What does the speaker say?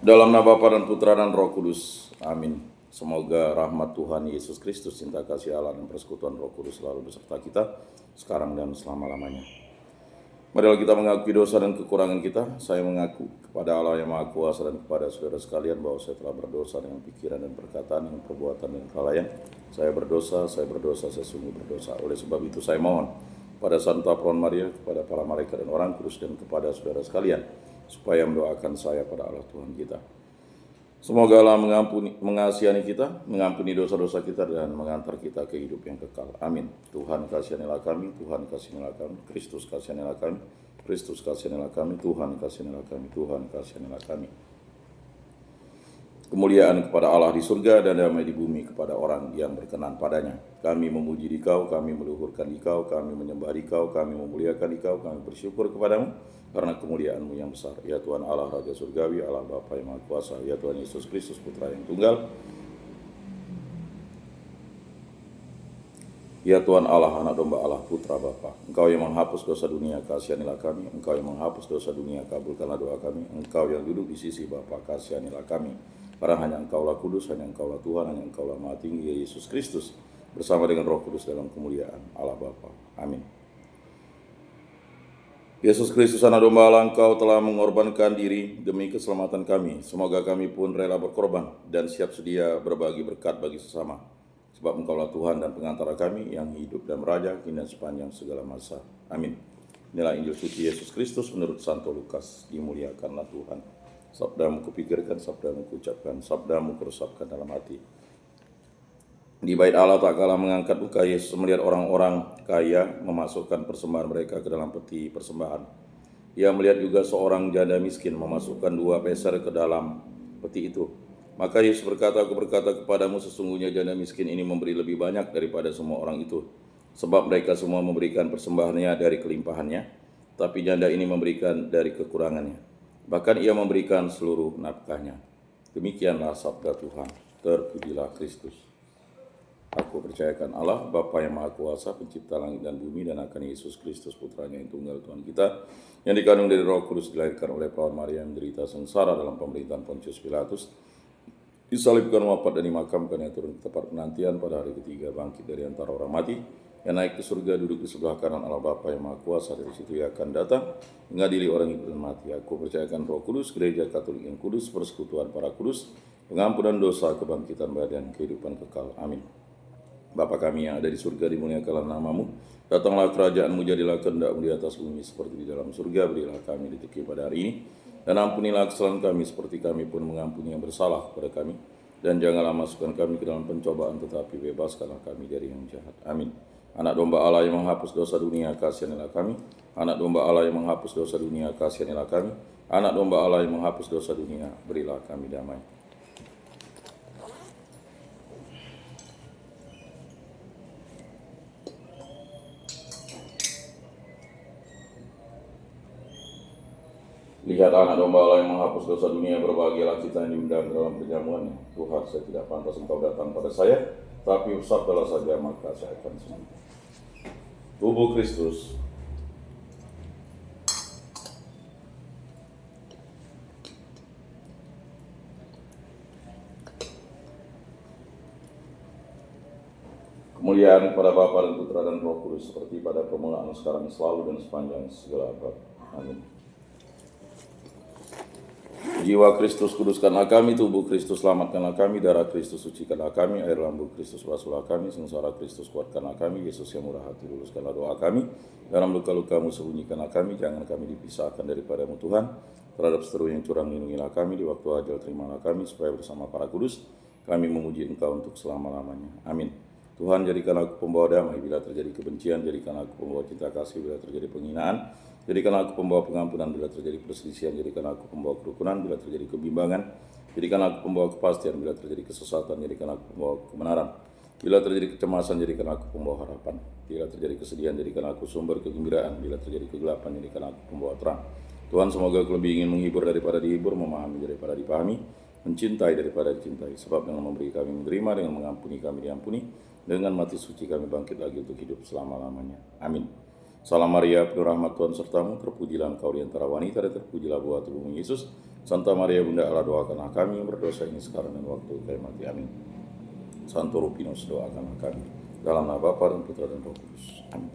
Dalam nama Bapa dan Putra dan Roh Kudus. Amin. Semoga rahmat Tuhan Yesus Kristus, cinta kasih Allah dan persekutuan Roh Kudus selalu beserta kita sekarang dan selama-lamanya. Marilah kita mengakui dosa dan kekurangan kita. Saya mengaku kepada Allah yang Maha Kuasa dan kepada saudara sekalian bahwa saya telah berdosa dengan pikiran dan perkataan, dengan perbuatan dan kelalaian. Saya berdosa, saya sungguh berdosa. Oleh sebab itu saya mohon pada Santa Peron Maria, kepada para malaikat dan orang kudus, dan kepada saudara sekalian, supaya mendoakan saya pada Allah Tuhan kita. Semoga Allah mengasihani kita, mengampuni dosa-dosa kita, dan mengantar kita ke hidup yang kekal. Amin. Tuhan kasihanilah kami, Tuhan kasihanilah kami, Kristus kasihanilah kami, Kristus kasihanilah kami, Tuhan kasihanilah kami, Tuhan kasihanilah kami. Kemuliaan kepada Allah di surga dan damai di bumi kepada orang yang berkenan padanya. Kami memuji Dikau, kami meluhurkan Dikau, kami menyembah Dikau, kami memuliakan Dikau, kami bersyukur kepadamu karena kemuliaan-Mu yang besar. Ya Tuhan Allah Raja Surgawi, Allah Bapa yang Maha Kuasa, ya Tuhan Yesus Kristus Putra yang Tunggal, ya Tuhan Allah, Anak Domba Allah, Putra Bapa. Engkau yang menghapus dosa dunia, kasihanilah kami. Engkau yang menghapus dosa dunia, kabulkanlah doa kami. Engkau yang duduk di sisi Bapa, kasihanilah kami. Karena hanya Engkaulah kudus, hanya Engkaulah Tuhan, hanya Engkaulah Maha Tinggi, ya Yesus Kristus, bersama dengan Roh Kudus dalam kemuliaan Allah Bapa. Amin. Yesus Kristus, Anak Domba Allah, Engkau telah mengorbankan diri demi keselamatan kami. Semoga kami pun rela berkorban dan siap sedia berbagi berkat bagi sesama. Sebab Engkaulah Tuhan dan pengantara kami yang hidup dan meraja kini dan sepanjang segala masa. Amin. Inilah Injil suci Yesus Kristus menurut Santo Lukas. Dimuliakanlah Tuhan. Sabdamu kupikirkan, sabdamu kuucapkan, sabdamu kuresapkan dalam hati. Di bait Allah tak kalah mengangkat duka, Yesus melihat orang-orang kaya memasukkan persembahan mereka ke dalam peti persembahan. Ia melihat juga seorang janda miskin memasukkan 2 peser ke dalam peti itu. Maka Yesus berkata, aku berkata kepadamu, sesungguhnya janda miskin ini memberi lebih banyak daripada semua orang itu. Sebab mereka semua memberikan persembahannya dari kelimpahannya, tapi janda ini memberikan dari kekurangannya. Bahkan ia memberikan seluruh nafkahnya. Demikianlah sabda Tuhan. Terpujilah Kristus. Aku percayakan Allah, Bapa yang Maha Kuasa, pencipta langit dan bumi, dan akan Yesus Kristus, putranya yang tunggal Tuhan kita, yang dikandung dari Roh Kudus, dilahirkan oleh Perawan Maria, menderita sengsara dalam pemerintahan Pontius Pilatus, disalibkan, wafat, dan dimakamkan, yang turun ke tempat penantian, pada hari ketiga bangkit dari antara orang mati, yang naik ke surga, duduk di sebelah kanan Allah Bapa yang Maha Kuasa. Dari situ ia akan datang mengadili orang hidup dan mati. Aku percayakan Roh Kudus, Gereja Katolik yang kudus, persekutuan para kudus, pengampunan dosa, kebangkitan badan, kehidupan kekal. Amin. Bapa kami yang ada di surga, dimuliakanlah namamu. Datanglah kerajaanmu, jadilah kehendak-Mu di atas bumi seperti di dalam surga. Berilah kami rezeki pada hari ini, dan ampunilah kesalahan kami seperti kami pun mengampuni yang bersalah kepada kami. Dan janganlah masukkan kami ke dalam pencobaan, tetapi bebaskanlah kami dari yang jahat. Amin. Anak Domba Allah yang menghapus dosa dunia, kasihanilah kami. Anak Domba Allah yang menghapus dosa dunia, kasihanilah kami. Anak Domba Allah yang menghapus dosa dunia, berilah kami damai. Lihat Anak Domba Allah yang menghapus dosa dunia, berbahagialah kita yang diundang dalam perjamuannya. Tuhan, saya tidak pantas Engkau datang pada saya, tapi sabdalah saja, maka saya akan sembuh. Tubuh Kristus. Kemuliaan kepada Bapa dan Putra dan Roh Kudus, seperti pada permulaan, sekarang, selalu, dan sepanjang segala abad. Amin. Jiwa Kristus kuduskanlah kami, tubuh Kristus selamatkanlah kami, darah Kristus sucikanlah kami, air lambung Kristus basuhlah kami, sengsara Kristus kuatkanlah kami, Yesus yang murah hati luluskanlah doa kami, dalam luka-lukamu sembunyikanlah kami, jangan kami dipisahkan daripadamu Tuhan, terhadap seteru yang curang lindungilah kami, di waktu ajal terimalah kami, supaya bersama para kudus kami memuji Engkau untuk selama-lamanya. Amin. Tuhan, jadikanlah aku pembawa damai bila terjadi kebencian, jadikanlah aku pembawa cinta kasih bila terjadi penghinaan, jadikanlah aku pembawa pengampunan bila terjadi perselisihan, jadikanlah aku pembawa kerukunan bila terjadi kebimbangan, jadikanlah aku pembawa kepastian bila terjadi kesesatan, jadikanlah aku pembawa kebenaran bila terjadi kecemasan, jadikanlah aku pembawa harapan, bila terjadi kesedihan, jadikanlah aku sumber kegembiraan, bila terjadi kegelapan, jadikanlah aku pembawa terang. Tuhan, semoga aku lebih ingin menghibur daripada dihibur, memahami daripada dipahami, mencintai daripada dicintai, sebab dengan memberi kami menerima, dengan mengampuni kami diampuni, dengan mati suci kami bangkit lagi untuk hidup selama-lamanya. Amin. Salam Maria, penuh rahmat Tuhan sertamu, terpujilah engkau di antara wanita, dan terpujilah buah tubuhmu Yesus. Santa Maria Bunda Allah, doakanlah kami yang berdosa ini sekarang dan waktu kami mati. Amin. Santo Rufinus, doakanlah kami. Dalam nama Bapa dan Putra dan Roh Kudus. Amin.